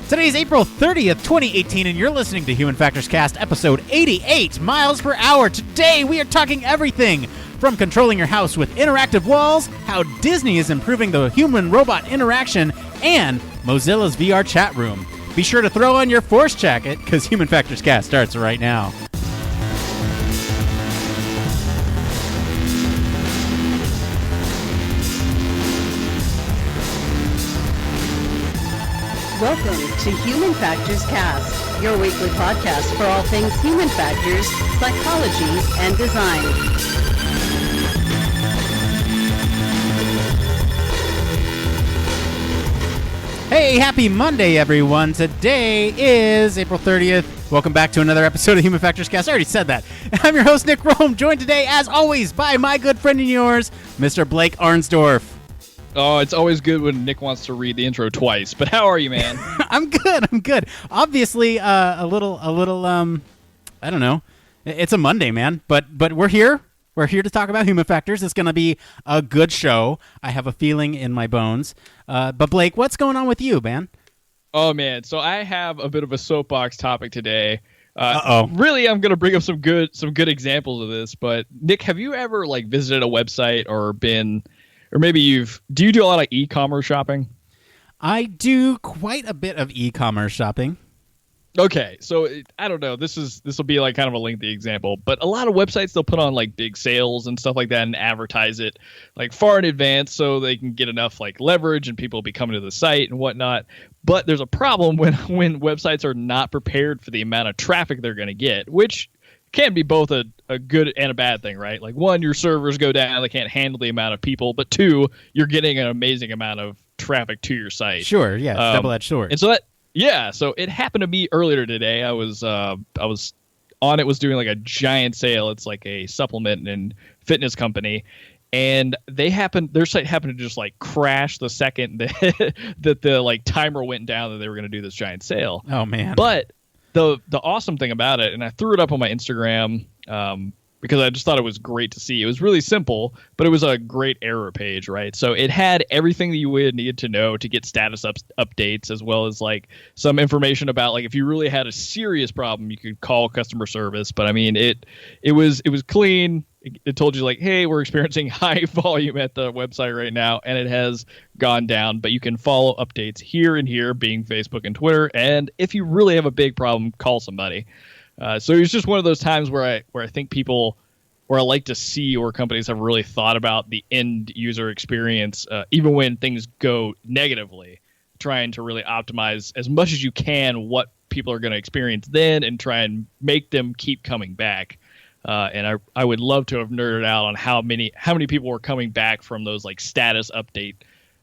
Today's April 30th, 2018, and you're listening to Human Factors Cast, episode 88, miles per hour. Today, we are talking everything from controlling your house with interactive walls, how Disney is improving the human-robot interaction, and Mozilla's VR chat room. Be sure to throw on your force jacket, because Human Factors Cast starts right now. Welcome to Human Factors Cast, your weekly podcast for all things human factors, psychology, and design. Hey, happy Monday, everyone. Today is April 30th. Welcome back to another episode of Human Factors Cast. I already said that. I'm your host, Nick Roome, joined today, as always, by my good friend and yours, Mr. Blake Arnsdorff. Oh, it's always good when Nick wants to read the intro twice. But how are you, man? I'm good. Obviously, a little. I don't know. It's a Monday, man. But we're here. We're here to talk about human factors. It's going to be a good show. I have a feeling in my bones. But Blake, what's going on with you, man? Oh man, so I have a bit of a soapbox topic today. Uh-oh. Really, I'm going to bring up some good examples of this. But Nick, have you ever visited a website or been? Or maybe do you do a lot of e-commerce shopping? I do quite a bit of e-commerce shopping. Okay, so I don't know. This will be kind of a lengthy example, but a lot of websites, they'll put on big sales and stuff like that and advertise it far in advance so they can get enough leverage and people will be coming to the site and whatnot. But there's a problem when websites are not prepared for the amount of traffic they're going to get, which can be both a good and a bad thing, right? One, your servers go down, they can't handle the amount of people, but two, you're getting an amazing amount of traffic to your site. Sure, yeah, double-edged sword. And so it happened to me earlier today. I was on it, was doing a giant sale. It's a supplement and fitness company, and their site happened to just crash the second that the timer went down that they were going to do this giant sale. Oh man. But the awesome thing about it, and I threw it up on my Instagram because I just thought it was great to see. It was really simple, but it was a great error page, right? So it had everything that you would need to know to get status updates, as well as some information about if you really had a serious problem, you could call customer service. But I mean, it was clean. It told you hey, we're experiencing high volume at the website right now, and it has gone down, but you can follow updates here and here, being Facebook and Twitter. And if you really have a big problem, call somebody. So it's just one of those times where I think people, or I like to see where companies have really thought about the end user experience, even when things go negatively, trying to really optimize as much as you can what people are going to experience then and try and make them keep coming back. And I would love to have nerded out on how many people were coming back from those status update,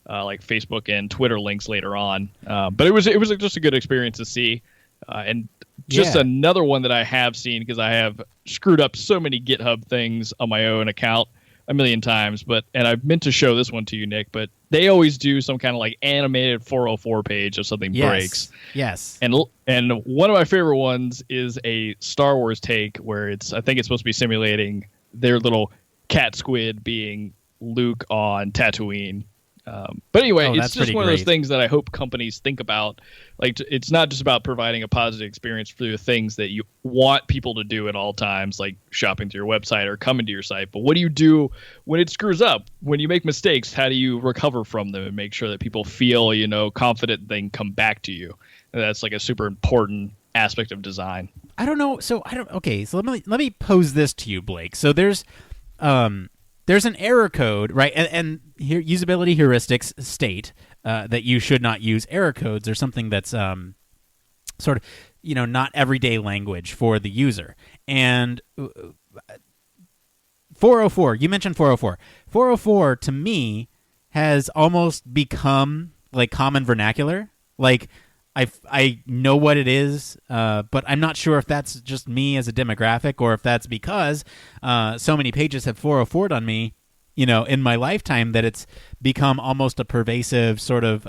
Facebook and Twitter links later on. But it was just a good experience to see. And just another one that I have seen, because I have screwed up so many GitHub things on my own account a million times, and I meant to show this one to you, Nick, but they always do some kind of animated 404 page if something breaks. Yes. And one of my favorite ones is a Star Wars take where I think it's supposed to be simulating their little cat squid being Luke on Tatooine. But anyway, it's just one of those things that I hope companies think about. It's not just about providing a positive experience through the things that you want people to do at all times, like shopping to your website or coming to your site. But what do you do when it screws up? When you make mistakes, how do you recover from them and make sure that people feel, confident they can come back to you? And that's a super important aspect of design. I don't know. Okay, so let me pose this to you, Blake. So there's an error code, right? And here, usability heuristics state that you should not use error codes or something that's sort of, not everyday language for the user. And 404, you mentioned 404. 404 to me has almost become common vernacular. I know what it is, but I'm not sure if that's just me as a demographic or if that's because so many pages have 404'd on me, in my lifetime, that it's become almost a pervasive sort of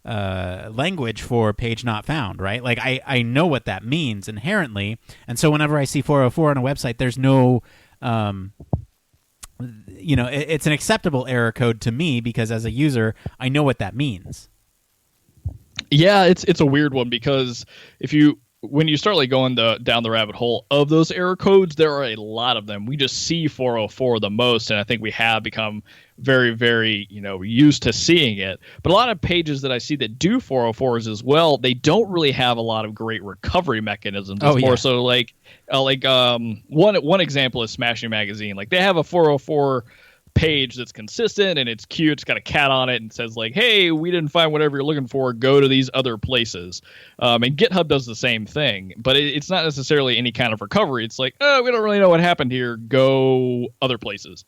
language for page not found, right? I know what that means inherently, and so whenever I see 404 on a website, there's no it's an acceptable error code to me because as a user, I know what that means. Yeah, it's a weird one because when you start like going down the rabbit hole of those error codes, there are a lot of them. We just see 404 the most, and I think we have become very, very, used to seeing it. But a lot of pages that I see that do 404s as well, they don't really have a lot of great recovery mechanisms. It's more so like one example is Smashing Magazine. Like they have a 404 page that's consistent and it's cute. It's got a cat on it and says like, hey, we didn't find whatever you're looking for, go to these other places. And GitHub does the same thing, but it's not necessarily any kind of recovery. It's like, oh, we don't really know what happened here, go other places.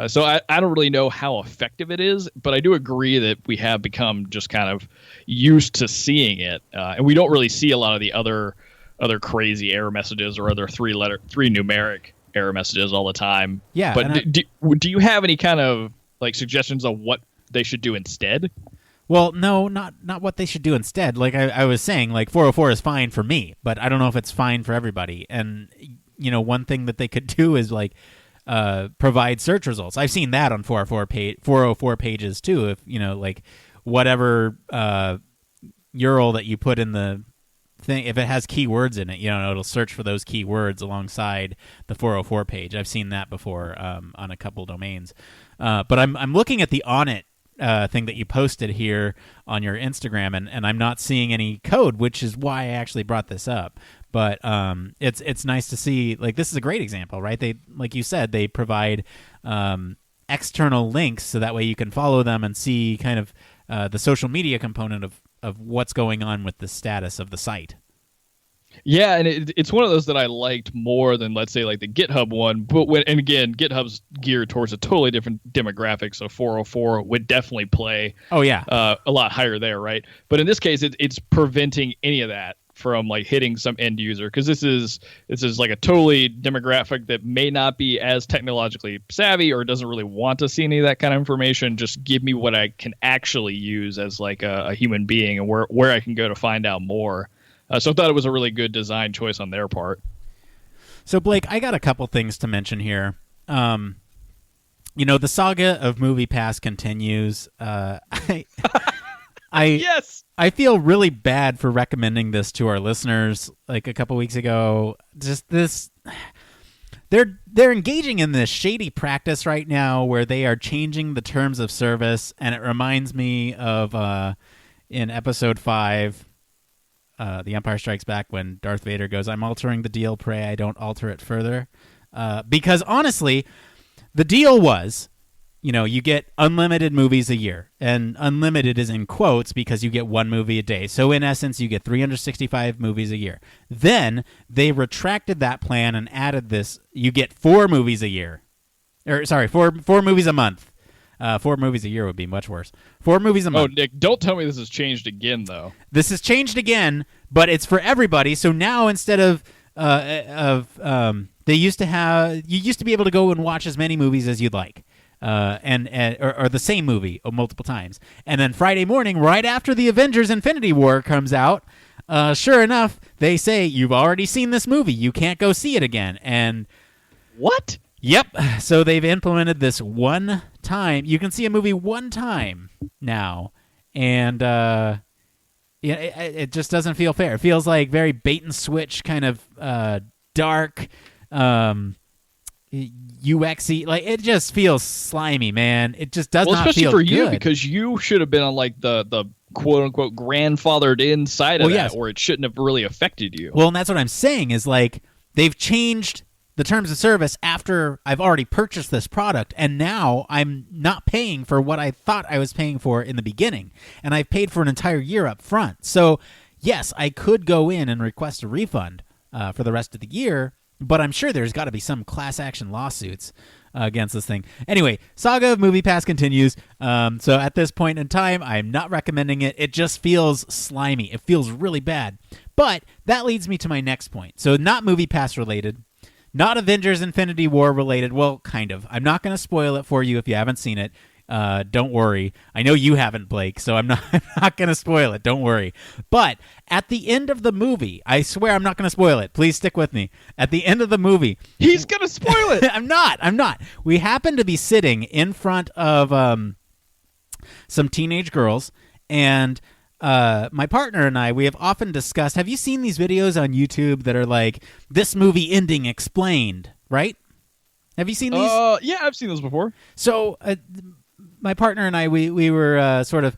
So I don't really know how effective it is, but I do agree that we have become just kind of used to seeing it, and we don't really see a lot of the other crazy error messages or other three numeric error messages all the time. Yeah. But do you have any kind of like suggestions of what they should do instead? Well, no, not what they should do instead. Like I was saying, like 404 is fine for me, but I don't know if it's fine for everybody. And one thing that they could do is like provide search results. I've seen that on 404 pages too. If like whatever URL that you put in the thing, if it has keywords in it, it'll search for those keywords alongside the 404 page. I've seen that before on a couple domains. But I'm looking at the Onnit thing that you posted here on your Instagram, and I'm not seeing any code, which is why I actually brought this up. But it's nice to see, like, this is a great example, right? They, like you said, they provide external links so that way you can follow them and see kind of the social media component of what's going on with the status of the site. Yeah, and it's one of those that I liked more than, let's say, like the GitHub one. But and again, GitHub's geared towards a totally different demographic, so 404 would definitely play. Oh yeah, a lot higher there, right? But in this case, it's preventing any of that from like hitting some end user, because this is like a totally demographic that may not be as technologically savvy or doesn't really want to see any of that kind of information. Just give me what I can actually use as like a human being and where I can go to find out more. So I thought it was a really good design choice on their part. So Blake, I got a couple things to mention here. The saga of MoviePass continues. Yes. I feel really bad for recommending this to our listeners. Like a couple weeks ago, just this, they're engaging in this shady practice right now where they are changing the terms of service, and it reminds me of in episode 5, The Empire Strikes Back, when Darth Vader goes, "I'm altering the deal. Pray I don't alter it further." Because honestly, the deal was, you get unlimited movies a year, and unlimited is in quotes because you get one movie a day. So in essence, you get 365 movies a year. Then they retracted that plan and added this: you get 4 movies a year, or sorry, four movies a month. 4 movies a year would be much worse. 4 movies a month. Oh, Nick, don't tell me this has changed again, though. This has changed again, but it's for everybody. So now instead of you used to be able to go and watch as many movies as you'd like. Or the same movie multiple times. And then Friday morning, right after the Avengers Infinity War comes out, sure enough, they say, you've already seen this movie. You can't go see it again. And what? Yep. So they've implemented this one time. You can see a movie one time now. And it just doesn't feel fair. It feels like very bait and switch kind of dark, UX-y. Like, it just feels slimy, man. It just does not feel good. Especially for you, because you should have been on like the quote-unquote grandfathered in side of that, yes, or it shouldn't have really affected you. Well, and that's what I'm saying is, like, they've changed the terms of service after I've already purchased this product, and now I'm not paying for what I thought I was paying for in the beginning, and I've paid for an entire year up front. So, yes, I could go in and request a refund for the rest of the year, but I'm sure there's got to be some class action lawsuits against this thing. Anyway, saga of MoviePass continues. So at this point in time, I'm not recommending it. It just feels slimy. It feels really bad. But that leads me to my next point. So not MoviePass related, not Avengers Infinity War related. Well, kind of. I'm not going to spoil it for you if you haven't seen it. Don't worry. I know you haven't, Blake, so I'm not going to spoil it. Don't worry. But at the end of the movie, I swear I'm not going to spoil it. Please stick with me. At the end of the movie, he's going to spoil it. I'm not. We happen to be sitting in front of some teenage girls, and my partner and we have often discussed. Have you seen these videos on YouTube that are like this movie ending explained? Right? Have you seen these? Yeah, I've seen those before. So my partner and we were sort of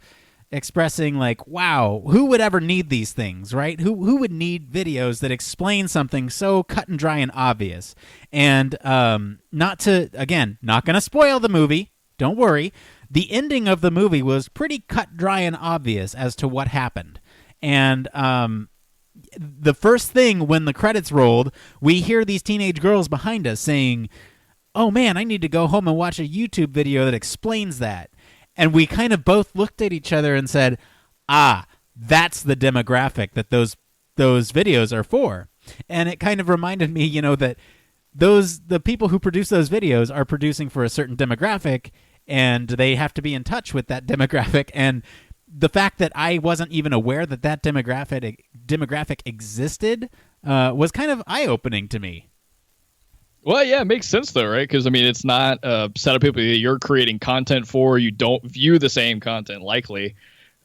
expressing like, wow, who would ever need these things, right? Who would need videos that explain something so cut and dry and obvious? And not going to spoil the movie. Don't worry. The ending of the movie was pretty cut, dry, and obvious as to what happened. And the first thing when the credits rolled, we hear these teenage girls behind us saying, oh man, I need to go home and watch a YouTube video that explains that. And we kind of both looked at each other and said, that's the demographic that those videos are for. And it kind of reminded me, that the people who produce those videos are producing for a certain demographic, and they have to be in touch with that demographic. And the fact that I wasn't even aware that demographic existed was kind of eye-opening to me. Well, yeah, it makes sense though, right? Because it's not a set of people that you're creating content for. You don't view the same content likely,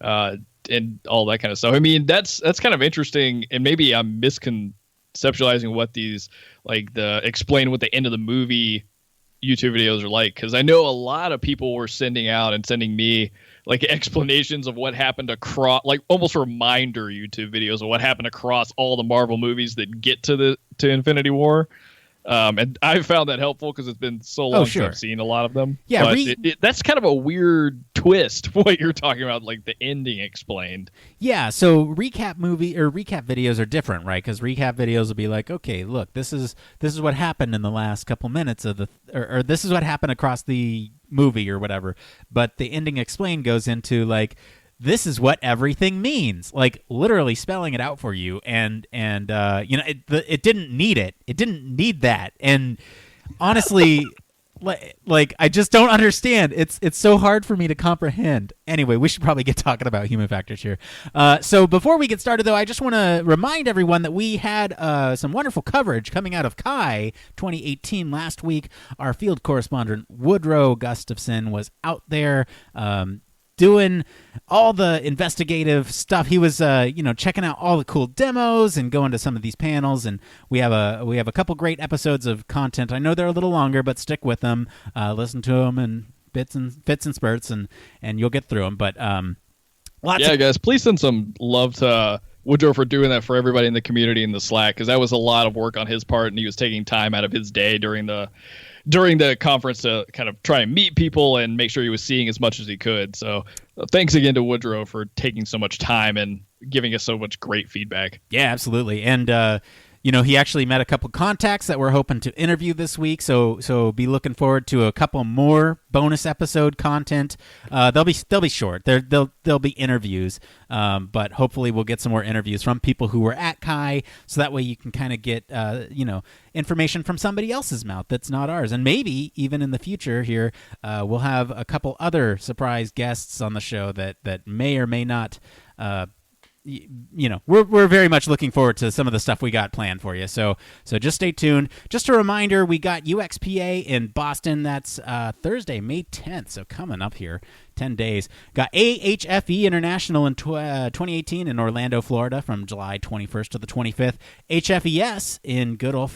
and all that kind of stuff. I mean, that's kind of interesting, and maybe I'm misconceptualizing what these explain what the end of the movie YouTube videos are like. Because I know a lot of people were sending me explanations of what happened across, almost reminder YouTube videos of what happened across all the Marvel movies that get to Infinity War. And I found that helpful because it's been so long since I've seen a lot of them. Yeah, but that's kind of a weird twist what you're talking about, like the ending explained. Yeah, so recap videos are different, right? Because recap videos will be like, okay, look, this is what happened in the last couple minutes of or this is what happened across the movie or whatever. But the ending explained goes into this is what everything means, literally spelling it out for you. And it didn't need it. It didn't need that. And honestly, I just don't understand. It's so hard for me to comprehend. Anyway, we should probably get talking about human factors here. So before we get started, though, I just want to remind everyone that we had some wonderful coverage coming out of CHI 2018 last week. Our field correspondent, Woodrow Gustafson, was out there doing all the investigative stuff. He was, checking out all the cool demos and going to some of these panels. And we have a couple great episodes of content. I know they're a little longer, but stick with them. Listen to them in fits and spurts, and you'll get through them. But guys, please send some love to Woodrow for doing that for everybody in the community in the Slack, because that was a lot of work on his part, and he was taking time out of his day during the conference to kind of try and meet people and make sure he was seeing as much as he could. So thanks again to Woodrow for taking so much time and giving us so much great feedback. Yeah, absolutely. And, he actually met a couple contacts that we're hoping to interview this week. So be looking forward to a couple more bonus episode content. They'll be short. They'll be interviews. But hopefully we'll get some more interviews from people who were at CHI, so that way you can kind of get information from somebody else's mouth that's not ours. And maybe even in the future here, we'll have a couple other surprise guests on the show that may or may not we're very much looking forward to some of the stuff we got planned for you. So just stay tuned. Just a reminder, we got UXPA in Boston. That's Thursday, May 10th. So coming up here, 10 days. Got AHFE International in 2018 in Orlando, Florida, from July 21st to the 25th. HFES in good old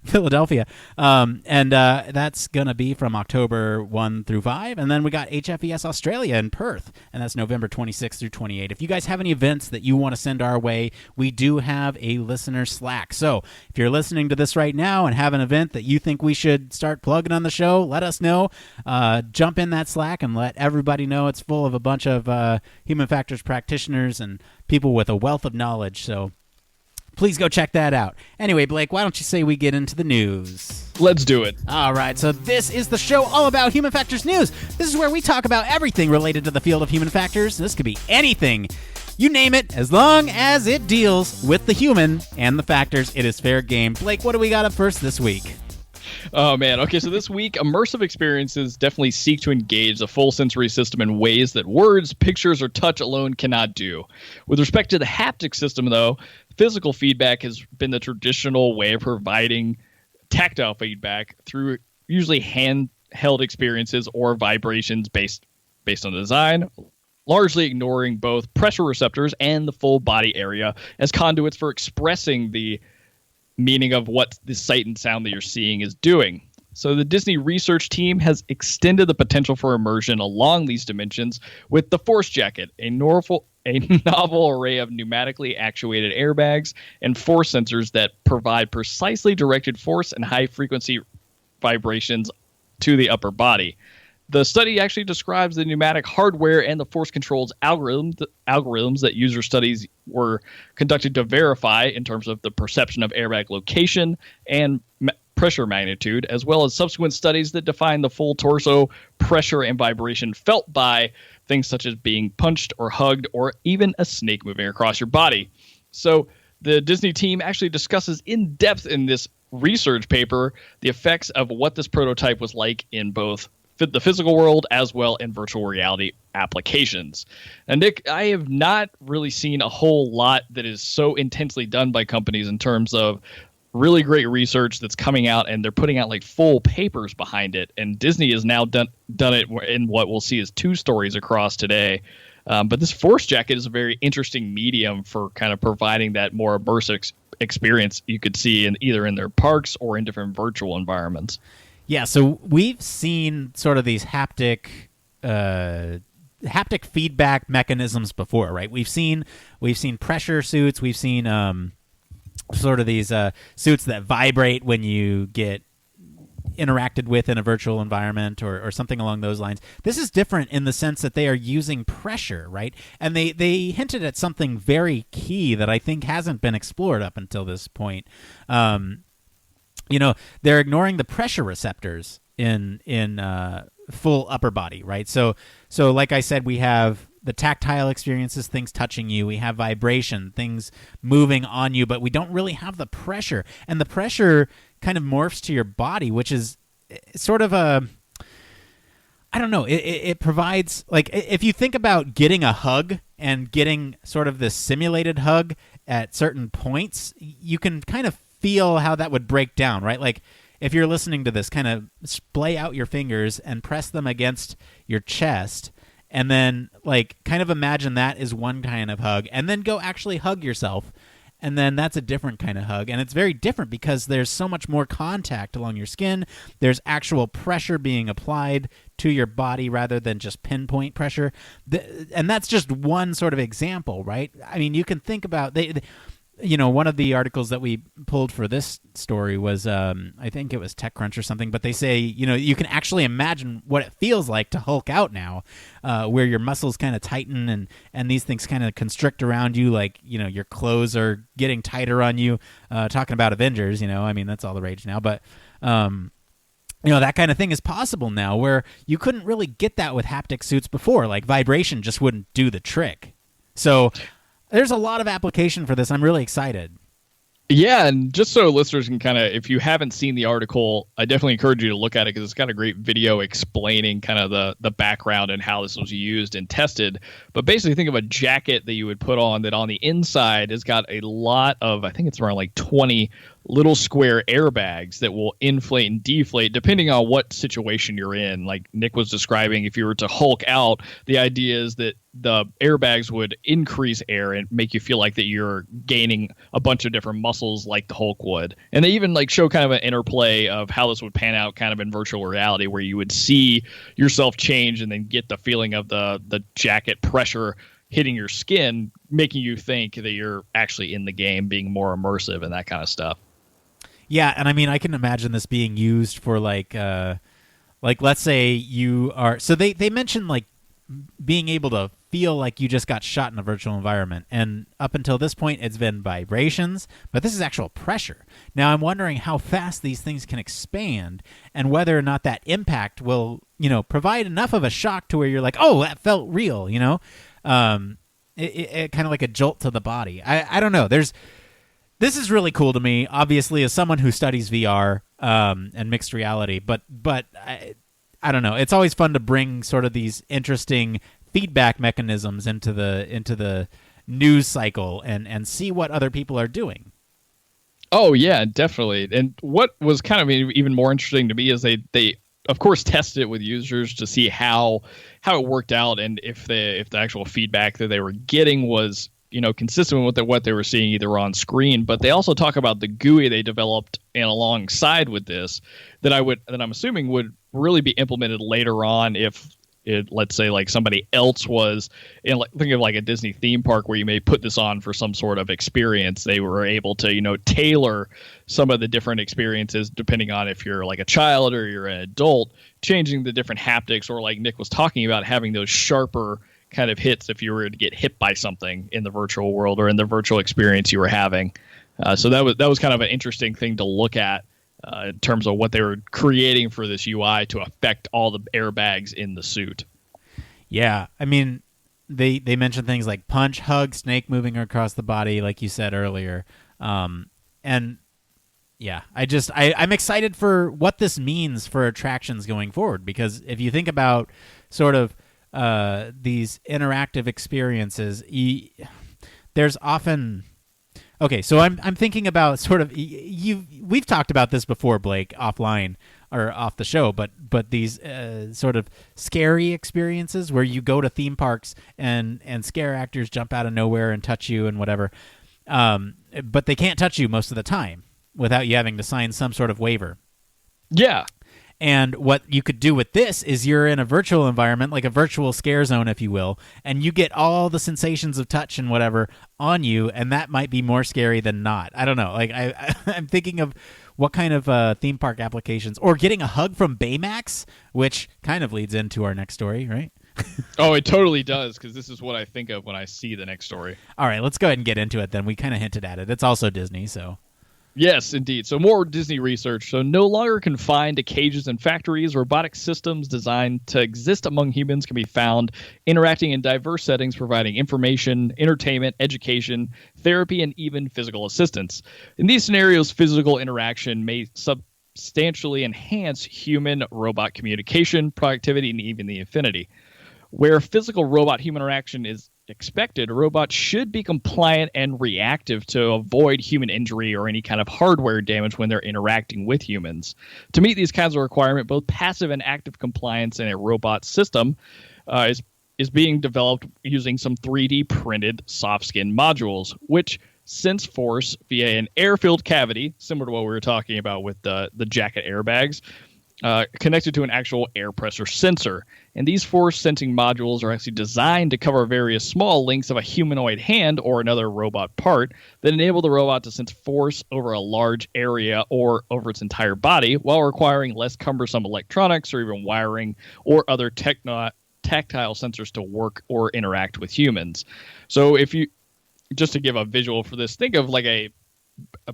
Philadelphia. And that's going to be from October 1 through 5. And then we got HFES Australia in Perth, and that's November 26th through 28th. If you guys have any events that you want to send our way, we do have a listener Slack. So if you're listening to this right now and have an event that you think we should start plugging on the show, let us know. Jump in that Slack and let everybody know. It's full of a bunch of human factors practitioners and people with a wealth of knowledge. So please go check that out. Anyway, Blake, why don't you say we get into the news? Let's do it. All right, so this is the show all about human factors news. This is where we talk about everything related to the field of human factors. This could be anything. You name it, as long as it deals with the human and the factors, it is fair game. Blake, what do we got up first this week? Oh, man. Okay, so this week, immersive experiences definitely seek to engage the full sensory system in ways that words, pictures, or touch alone cannot do. With respect to the haptic system, though, physical feedback has been the traditional way of providing tactile feedback through usually handheld experiences or vibrations based on design, largely ignoring both pressure receptors and the full body area as conduits for expressing the meaning of what the sight and sound that you're seeing is doing. So the Disney research team has extended the potential for immersion along these dimensions with the Force Jacket, a novel array of pneumatically actuated airbags and force sensors that provide precisely directed force and high-frequency vibrations to the upper body. The study actually describes the pneumatic hardware and the force controls algorithms that user studies were conducted to verify in terms of the perception of airbag location and pressure magnitude, as well as subsequent studies that define the full torso pressure and vibration felt by things such as being punched or hugged or even a snake moving across your body. So the Disney team actually discusses in depth in this research paper the effects of what this prototype was like in both the physical world as well in virtual reality applications. And Nick, I have not really seen a whole lot that is so intensely done by companies in terms of really great research that's coming out, and they're putting out like full papers behind it. And Disney has now done it in what we'll see as 2 stories across today. But this Force Jacket is a very interesting medium for kind of providing that more immersive experience you could see in either in their parks or in different virtual environments. Yeah, so we've seen sort of these haptic feedback mechanisms before, right? We've seen pressure suits, we've seen sort of these suits that vibrate when you get interacted with in a virtual environment or something along those lines. This is different in the sense that they are using pressure, right? And they hinted at something very key that I think hasn't been explored up until this point. They're ignoring the pressure receptors in full upper body, right? So like I said, we have the tactile experiences, things touching you. We have vibration, things moving on you, but we don't really have the pressure. And the pressure kind of morphs to your body, which is sort of it provides, like, if you think about getting a hug and getting sort of this simulated hug at certain points, you can kind of feel how that would break down, right? Like, if you're listening to this, kind of splay out your fingers and press them against your chest, and then, like, kind of imagine that is one kind of hug, and then go actually hug yourself, and then that's a different kind of hug. And it's very different because there's so much more contact along your skin. There's actual pressure being applied to your body rather than just pinpoint pressure. And that's just one sort of example, right? I mean, you can think about... one of the articles that we pulled for this story was, I think it was TechCrunch or something, but they say, you can actually imagine what it feels like to Hulk out now, where your muscles kind of tighten and these things kind of constrict around you, like, your clothes are getting tighter on you. Talking about Avengers, I mean, that's all the rage now, but, that kind of thing is possible now, where you couldn't really get that with haptic suits before. Like, vibration just wouldn't do the trick. So... there's a lot of application for this. I'm really excited. Yeah, and just so listeners can kind of, if you haven't seen the article, I definitely encourage you to look at it because it's got a great video explaining kind of the background and how this was used and tested. But basically think of a jacket that you would put on that on the inside has got a lot of, I think it's around like 20 little square airbags that will inflate and deflate depending on what situation you're in. Like Nick was describing, if you were to Hulk out, the idea is that the airbags would increase air and make you feel like that you're gaining a bunch of different muscles like the Hulk would. And they even like show kind of an interplay of how this would pan out kind of in virtual reality, where you would see yourself change and then get the feeling of the jacket pressure hitting your skin, making you think that you're actually in the game, being more immersive and that kind of stuff. Yeah, and I mean, I can imagine this being used for like let's say you are. So they mentioned like being able to feel like you just got shot in a virtual environment, and up until this point, it's been vibrations, but this is actual pressure. Now, I'm wondering how fast these things can expand, and whether or not that impact will, provide enough of a shock to where you're like, oh, that felt real, it kind of like a jolt to the body. I don't know. This is really cool to me, obviously, as someone who studies VR and mixed reality. But I don't know. It's always fun to bring sort of these interesting feedback mechanisms into the news cycle and see what other people are doing. Oh, yeah, definitely. And what was kind of even more interesting to me is they of course, tested it with users to see how it worked out, and if the actual feedback that they were getting was, consistent with what they were seeing either on screen. But they also talk about the GUI they developed and alongside with this that I'm assuming would really be implemented later on if let's say like somebody else was in, like, think of like a Disney theme park where you may put this on for some sort of experience. They were able to, tailor some of the different experiences depending on if you're like a child or you're an adult, changing the different haptics, or like Nick was talking about, having those sharper kind of hits if you were to get hit by something in the virtual world or in the virtual experience you were having. So that was kind of an interesting thing to look at in terms of what they were creating for this UI to affect all the airbags in the suit. Yeah, I mean, they mentioned things like punch, hug, snake moving across the body, like you said earlier. And yeah, I'm excited for what this means for attractions going forward, because if you think about sort of these interactive experiences, there's often... Okay, so I'm thinking about sort of we've talked about this before, Blake, offline or off the show, but these sort of scary experiences where you go to theme parks and scare actors jump out of nowhere and touch you and whatever, but they can't touch you most of the time without you having to sign some sort of waiver. Yeah. And what you could do with this is you're in a virtual environment, like a virtual scare zone, if you will, and you get all the sensations of touch and whatever on you, and that might be more scary than not. I don't know. Like I'm thinking of what kind of theme park applications, or getting a hug from Baymax, which kind of leads into our next story, right? Oh, it totally does, because this is what I think of when I see the next story. All right, let's go ahead and get into it then. We kind of hinted at it. It's also Disney, so... Yes, indeed. So more Disney research. So no longer confined to cages and factories, robotic systems designed to exist among humans can be found interacting in diverse settings, providing information, entertainment, education, therapy, and even physical assistance. In these scenarios, physical interaction may substantially enhance human-robot communication, productivity, and even the infinity. Where physical robot-human interaction is expected, robots should be compliant and reactive to avoid human injury or any kind of hardware damage when they're interacting with humans. To meet these kinds of requirements, both passive and active compliance in a robot system is being developed using some 3D printed soft skin modules, which sense force via an air-filled cavity, similar to what we were talking about with the jacket airbags, connected to an actual air pressure sensor. And these force sensing modules are actually designed to cover various small lengths of a humanoid hand or another robot part that enable the robot to sense force over a large area or over its entire body, while requiring less cumbersome electronics or even wiring or other tactile sensors to work or interact with humans. So if you, just to give a visual for this, think of like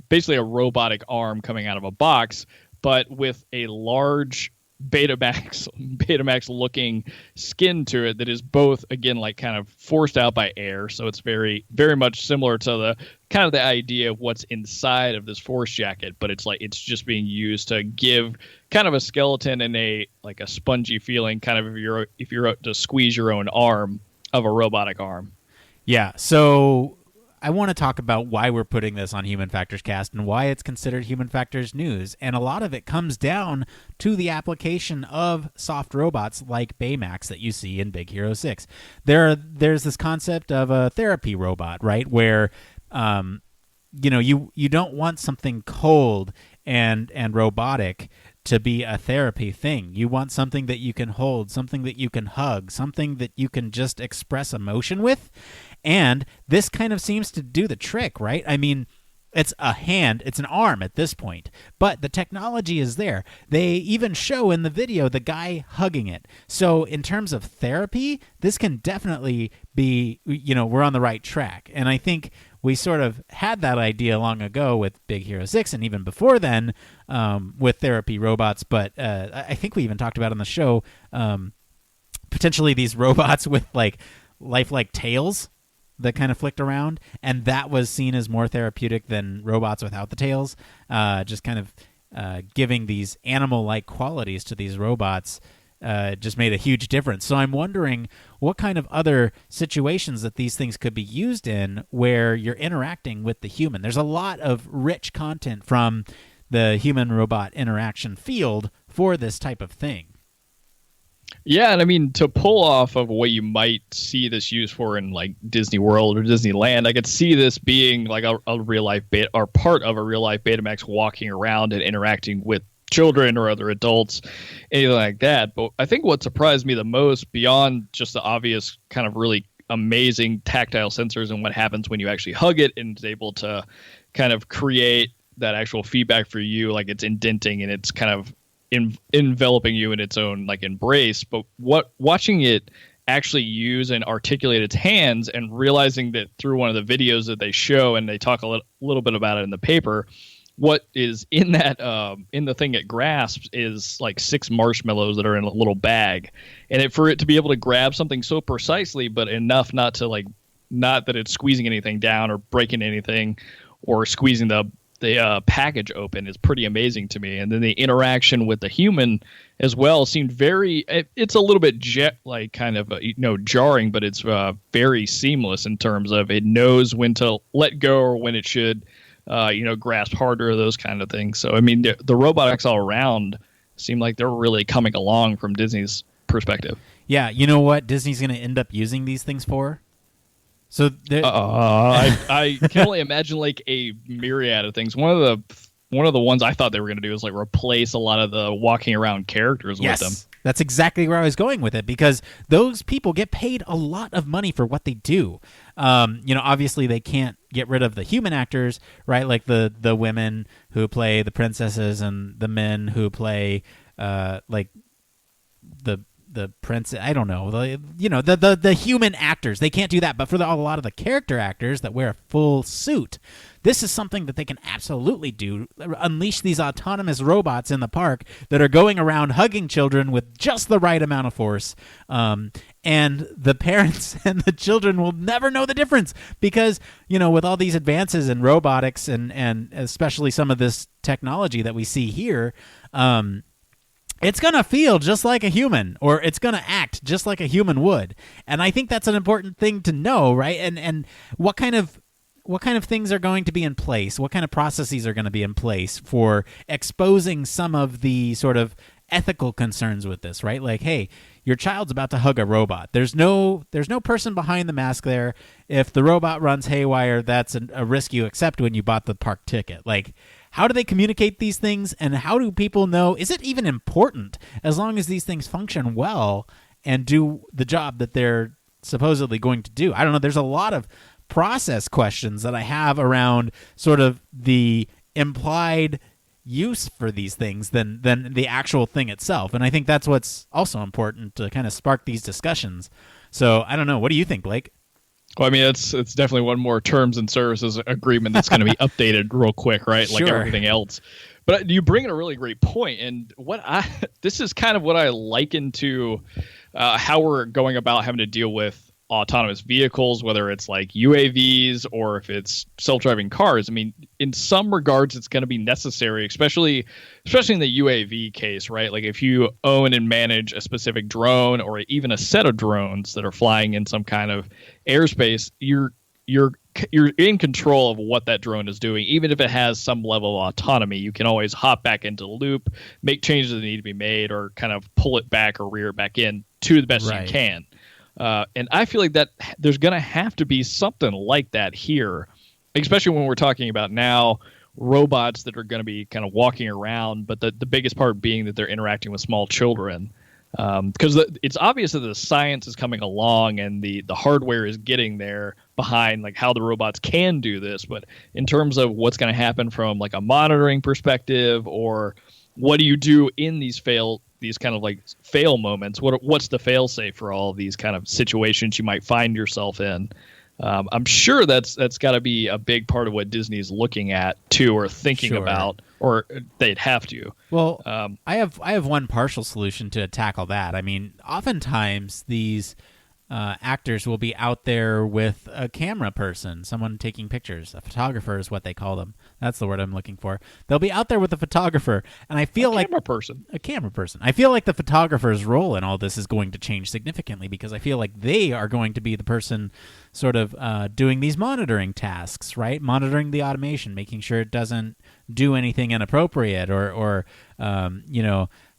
basically a robotic arm coming out of a box, but with a large Betamax looking skin to it that is both, again, like kind of forced out by air. So it's very, very much similar to the kind of the idea of what's inside of this force jacket, but it's just being used to give kind of a skeleton and a spongy feeling, kind of if you're to squeeze your own arm of a robotic arm. Yeah. So I want to talk about why we're putting this on Human Factors Cast and why it's considered Human Factors news. And a lot of it comes down to the application of soft robots like Baymax that you see in Big Hero 6. There's this concept of a therapy robot, right? Where, you don't want something cold and robotic to be a therapy thing. You want something that you can hold, something that you can hug, something that you can just express emotion with. And this kind of seems to do the trick, right? I mean, it's a hand, it's an arm at this point, but the technology is there. They even show in the video the guy hugging it. So in terms of therapy, this can definitely be, we're on the right track. And I think we sort of had that idea long ago with Big Hero 6 and even before then with therapy robots. But I think we even talked about on the show potentially these robots with like lifelike tails that kind of flicked around, and that was seen as more therapeutic than robots without the tails, just kind of giving these animal-like qualities to these robots just made a huge difference. So I'm wondering what kind of other situations that these things could be used in where you're interacting with the human. There's a lot of rich content from the human-robot interaction field for this type of thing. Yeah, and I mean, to pull off of what you might see this used for in like Disney World or Disneyland, I could see this being like a real life beta, or part of a real life Betamax, walking around and interacting with children or other adults, anything like that. But I think what surprised me the most, beyond just the obvious kind of really amazing tactile sensors and what happens when you actually hug it and is able to kind of create that actual feedback for you, like it's indenting and it's kind of enveloping you in its own like embrace. But watching it actually use and articulate its hands, and realizing that through one of the videos that they show, and they talk a little bit about it in the paper, what is in that in the thing it grasps is like 6 marshmallows that are in a little bag, and for it to be able to grab something so precisely, but enough not that it's squeezing anything down or breaking anything or squeezing the package open, is pretty amazing to me. And then the interaction with the human as well seemed it's a little bit kind of jarring, but it's very seamless in terms of it knows when to let go or when it should grasp harder, those kind of things. So I mean, the robotics all around seem like they're really coming along from Disney's perspective. Yeah, you know what Disney's going to end up using these things for? So I can only imagine like a myriad of things. One of the ones I thought they were going to do is like replace a lot of the walking around characters with them. That's exactly where I was going with it, because those people get paid a lot of money for what they do. Obviously they can't get rid of the human actors, right? Like the women who play the princesses and the men who play like the prince, I don't know, the human actors. They can't do that, but for a lot of the character actors that wear a full suit, this is something that they can absolutely do. Unleash these autonomous robots in the park that are going around hugging children with just the right amount of force. And the parents and the children will never know the difference, because, with all these advances in robotics and especially some of this technology that we see here, it's going to feel just like a human, or it's going to act just like a human would. And I think that's an important thing to know, right? And what kind of things are going to be in place? What kind of processes are going to be in place for exposing some of the sort of ethical concerns with this, right? Like, hey, your child's about to hug a robot. There's no person behind the mask there. If the robot runs haywire, that's a risk you accept when you bought the park ticket. Like, how do they communicate these things, and how do people know? Is it even important, as long as these things function well and do the job that they're supposedly going to do? I don't know. There's a lot of process questions that I have around sort of the implied use for these things than the actual thing itself. And I think that's what's also important to kind of spark these discussions. So I don't know. What do you think, Blake? Well, I mean, it's definitely one more terms and services agreement that's going to be updated real quick, right? Sure. Like everything else. But you bring in a really great point, and this is kind of what I liken to how we're going about having to deal with autonomous vehicles, whether it's like UAVs or if it's self-driving cars. I mean, in some regards, it's going to be necessary, especially in the UAV case, right? Like if you own and manage a specific drone or even a set of drones that are flying in some kind of airspace, you're in control of what that drone is doing. Even if it has some level of autonomy, you can always hop back into the loop, make changes that need to be made, or kind of pull it back or rear it back in to the best you can. And I feel like that there's going to have to be something like that here, especially when we're talking about now robots that are going to be kind of walking around, but the biggest part being that they're interacting with small children. Because it's obvious that the science is coming along and the hardware is getting there behind like how the robots can do this. But in terms of what's going to happen from like a monitoring perspective, or what do you do in these kind of like fail moments? What's the fail safe for all of these kind of situations you might find yourself in? I'm sure that's got to be a big part of what Disney's looking at too, or thinking about, or they'd have to. Well, I have one partial solution to tackle that. I mean, oftentimes these actors will be out there with a camera person, someone taking pictures. A photographer is what they call them. That's the word I'm looking for. They'll be out there with a photographer, and I feel like a camera person. I feel like the photographer's role in all this is going to change significantly, because I feel like they are going to be the person sort of doing these monitoring tasks, right? Monitoring the automation, making sure it doesn't do anything inappropriate, or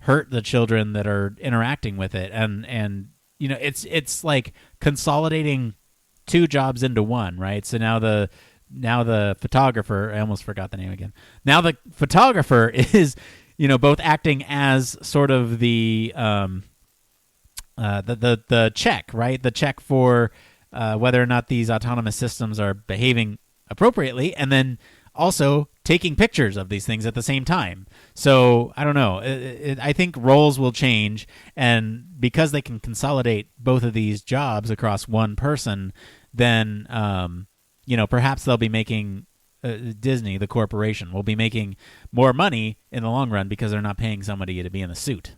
hurt the children that are interacting with it. And you know, it's like consolidating two jobs into one, right? So now the photographer, I almost forgot the name again. Now the photographer is, you know, both acting as sort of the check, right? The check for whether or not these autonomous systems are behaving appropriately, and then also taking pictures of these things at the same time. So I don't know. I think roles will change, and because they can consolidate both of these jobs across one person, then you know, perhaps they'll be making Disney, the corporation, will be making more money in the long run because they're not paying somebody to be in a suit.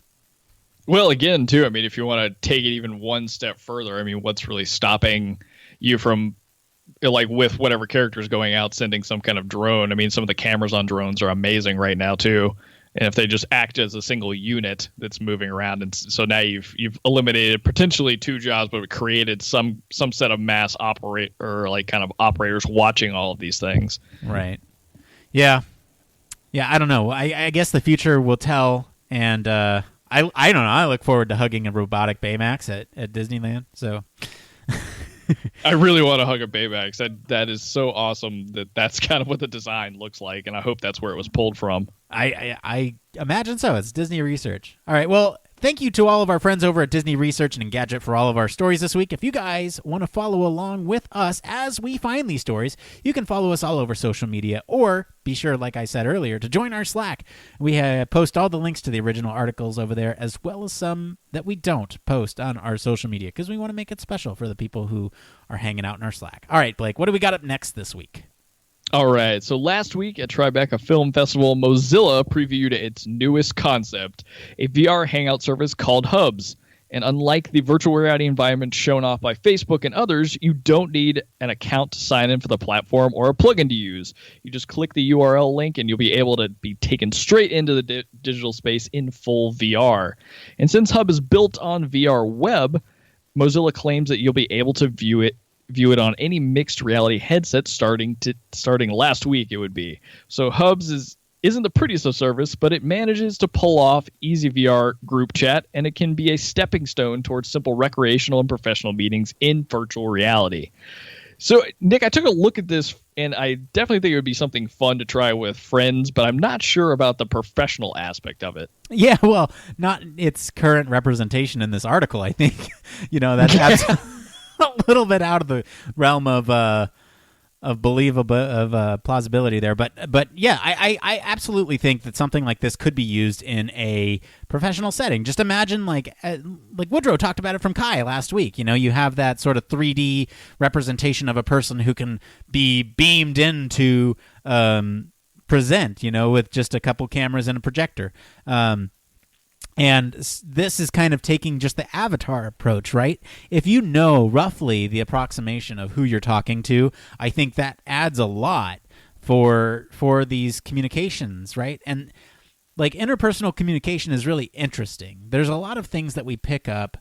Well, again, too, I mean, if you want to take it even one step further, I mean, what's really stopping you from, like, with whatever character's going out, sending some kind of drone? I mean, some of the cameras on drones are amazing right now, too. And if they just act as a single unit that's moving around, and so now you've eliminated potentially two jobs, but created some set of mass operators watching all of these things. Right. Yeah. I don't know. I guess the future will tell. And I don't know. I look forward to hugging a robotic Baymax at Disneyland. So. I really want to hug a Baymax. That is so awesome that's kind of what the design looks like, and I hope that's where it was pulled from. I imagine so. It's Disney Research. All right, well, thank you to all of our friends over at Disney Research and Engadget for all of our stories this week. If you guys want to follow along with us as we find these stories, you can follow us all over social media, or be sure, like I said earlier, to join our Slack. We post all the links to the original articles over there, as well as some that we don't post on our social media, because we want to make it special for the people who are hanging out in our Slack. All right, Blake, what do we got up next this week? All right, so last week at Tribeca Film Festival, Mozilla previewed its newest concept, a VR hangout service called Hubs. And unlike the virtual reality environment shown off by Facebook and others, you don't need an account to sign in for the platform or a plugin to use. You just click the URL link and you'll be able to be taken straight into the digital space in full VR. And since Hub is built on VR web, Mozilla claims that you'll be able to view it on any mixed reality headset starting last week. It would be so. Hubs isn't the prettiest of service, but it manages to pull off easy VR group chat, and it can be a stepping stone towards simple recreational and professional meetings in virtual reality. So, Nick, I took a look at this, and I definitely think it would be something fun to try with friends, but I'm not sure about the professional aspect of it. Yeah, well, not its current representation in this article, I think. You know, that's absolutely a little bit out of the realm of plausibility there, but yeah, I absolutely think that something like this could be used in a professional setting. Just imagine like Woodrow talked about it from Kai last week. You know, you have that sort of 3D representation of a person who can be beamed in to present, you know, with just a couple cameras and a projector. And this is kind of taking just the avatar approach, right? If you know roughly the approximation of who you're talking to, I think that adds a lot for these communications, right? And like interpersonal communication is really interesting. There's a lot of things that we pick up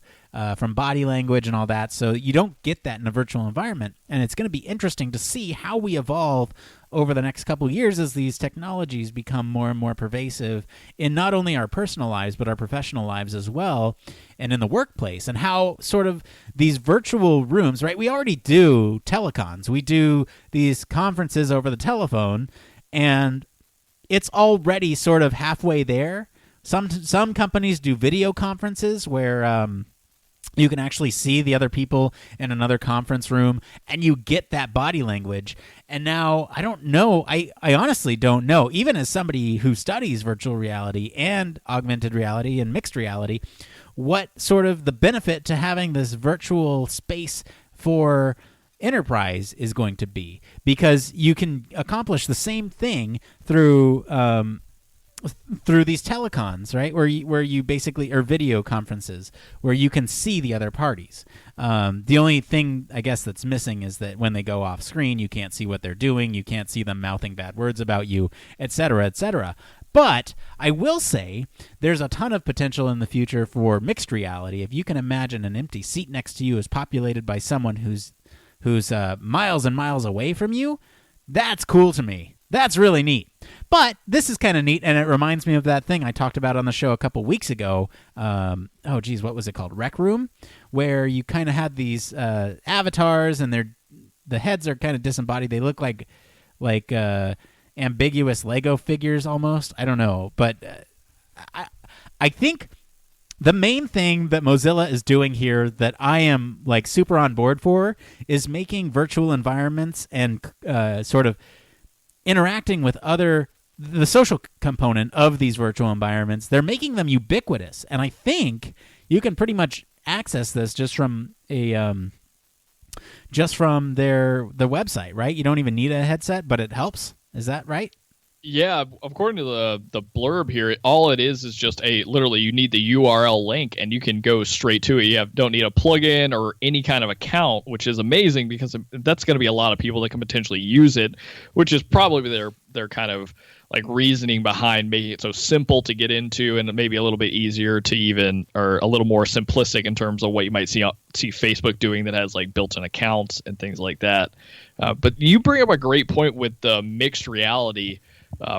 from body language and all that, so you don't get that in a virtual environment. And it's going to be interesting to see how we evolve over the next couple of years as these technologies become more and more pervasive in not only our personal lives, but our professional lives as well, and in the workplace, and how sort of these virtual rooms, right? We already do telecons. We do these conferences over the telephone, and it's already sort of halfway there. Some companies do video conferences where you can actually see the other people in another conference room, and you get that body language. And now, I don't know. I honestly don't know. Even as somebody who studies virtual reality and augmented reality and mixed reality, what sort of the benefit to having this virtual space for enterprise is going to be. Because you can accomplish the same thing through these telecons, right? Where you basically, or video conferences, where you can see the other parties. The only thing I guess that's missing is that when they go off screen, you can't see what they're doing. You can't see them mouthing bad words about you, etc., etc. But I will say there's a ton of potential in the future for mixed reality. If you can imagine an empty seat next to you is populated by someone who's miles and miles away from you, that's cool to me. That's really neat. But this is kind of neat, and it reminds me of that thing I talked about on the show a couple weeks ago. What was it called? Rec Room, where you kind of had these avatars, and the heads are kind of disembodied. They look like ambiguous Lego figures almost. I don't know, but I think the main thing that Mozilla is doing here that I am like super on board for is making virtual environments and sort of interacting with the social component of these virtual environments. They're making them ubiquitous, and I think you can pretty much access this just from the website, right? You don't even need a headset, but it helps. Is that right? Yeah, according to the blurb here, all it is just literally you need the URL link and you can go straight to it. You don't need a plugin or any kind of account, which is amazing because that's going to be a lot of people that can potentially use it, which is probably their kind of like reasoning behind making it so simple to get into and maybe a little bit easier to even, or a little more simplistic in terms of what you might see Facebook doing that has like built-in accounts and things like that. But you bring up a great point with the mixed reality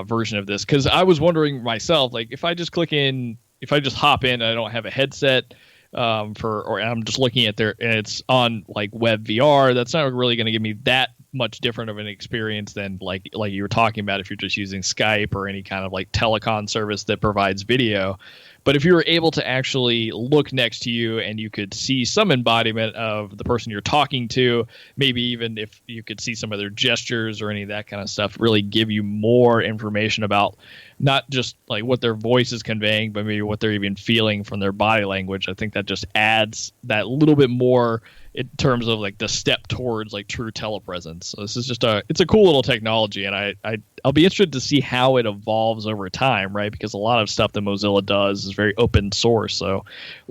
version of this, because I was wondering myself, like if I just hop in and I don't have a headset or I'm just looking at and it's on like web VR, that's not really going to give me that much different of an experience than like you were talking about if you're just using Skype or any kind of like telecom service that provides video. But if you were able to actually look next to you and you could see some embodiment of the person you're talking to, maybe even if you could see some of their gestures or any of that kind of stuff, really give you more information about not just like what their voice is conveying, but maybe what they're even feeling from their body language. I think that just adds that little bit more in terms of like the step towards like true telepresence. So this is just it's a cool little technology, and I'll be interested to see how it evolves over time, right? Because a lot of stuff that Mozilla does is very open source. So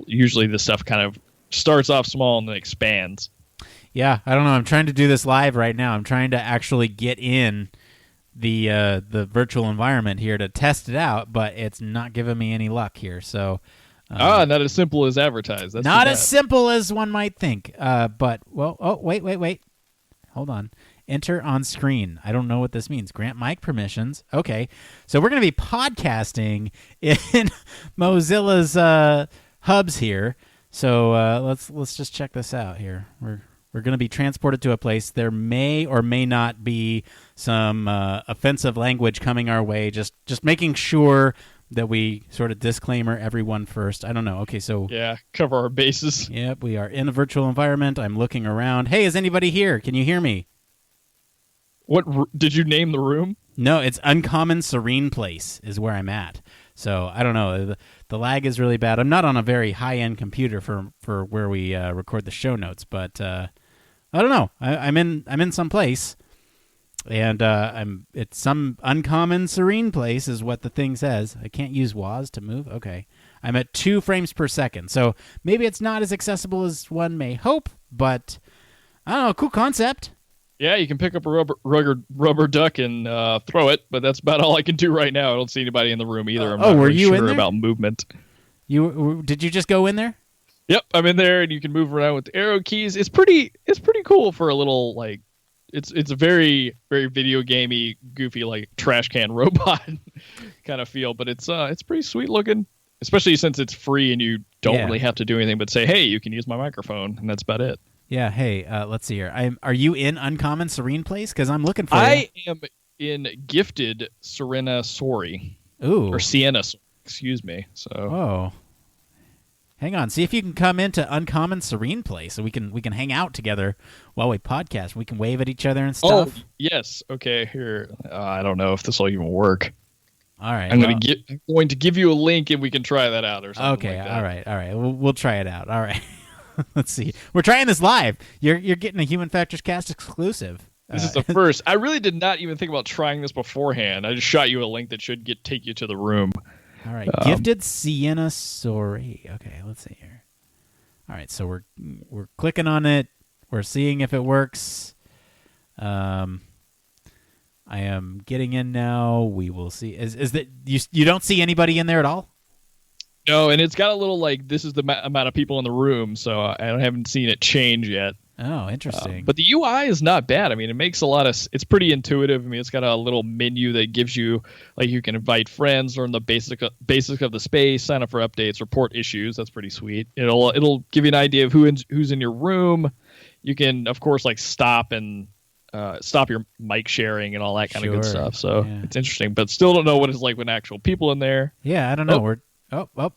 usually this stuff kind of starts off small and then expands. Yeah, I don't know. I'm trying to do this live right now. I'm trying to actually get in the virtual environment here to test it out, but it's not giving me any luck here. So not as simple as advertised. That's not as simple as one might think. Wait. Hold on. Enter on screen. I don't know what this means. Grant mic permissions. Okay. So we're going to be podcasting in Mozilla's hubs here. So let's just check this out here. We're going to be transported to a place. There may or may not be some offensive language coming our way. Just making sure that we sort of disclaimer everyone first. I don't know. Okay, so yeah, cover our bases. Yep, we are in a virtual environment. I'm looking around. Hey, is anybody here? Can you hear me? What did you name the room? No, it's Uncommon Serene Place is where I'm at. So I don't know. The lag is really bad. I'm not on a very high-end computer for where we record the show notes, but I don't know. I'm in some place. And it's some uncommon serene place is what the thing says. I can't use WAS to move. Okay. I'm at 2 frames per second. So maybe it's not as accessible as one may hope, but I don't know, cool concept. Yeah, you can pick up a rubber duck and throw it, but that's about all I can do right now. I don't see anybody in the room either. I'm not were really you sure in there? About movement. Did you just go in there? Yep, I'm in there, and you can move around with the arrow keys. It's pretty cool for a little like. It's a very, very video gamey, goofy, like trash can robot kind of feel, but it's pretty sweet looking, especially since it's free and you don't really have to do anything but say, hey, you can use my microphone, and that's about it. Yeah. Hey, let's see here. Are you in Uncommon Serene Place? Because I'm looking for I am in Gifted Serena Sori. Ooh. Or Sienna, excuse me. So. Oh. Hang on, see if you can come into Uncommon Serene Place so we can hang out together while we podcast. We can wave at each other and stuff. Oh, yes. Okay, here. I don't know if this will even work. All right. I'm going to give you a link and we can try that out or something. Okay. Like that. All right. We'll try it out. All right. Let's see. We're trying this live. You're getting a Human Factors Cast exclusive. This is the first. I really did not even think about trying this beforehand. I just shot you a link that should take you to the room. All right, Gifted Sienna Sori. Okay, let's see here. All right, so we're clicking on it. We're seeing if it works. I am getting in now. We will see. Is that you don't see anybody in there at all? No, and it's got a little like this is the amount of people in the room, so I haven't seen it change yet. Oh, interesting. But the UI is not bad. I mean, it makes a lot of. It's pretty intuitive. I mean, it's got a little menu that gives you, like, you can invite friends, learn the basics of the space, sign up for updates, report issues. That's pretty sweet. It'll give you an idea of who's in your room. You can, of course, like stop your mic sharing and all that kind of good stuff. So it's interesting, but still don't know what it's like when actual people in there. Yeah, I don't know.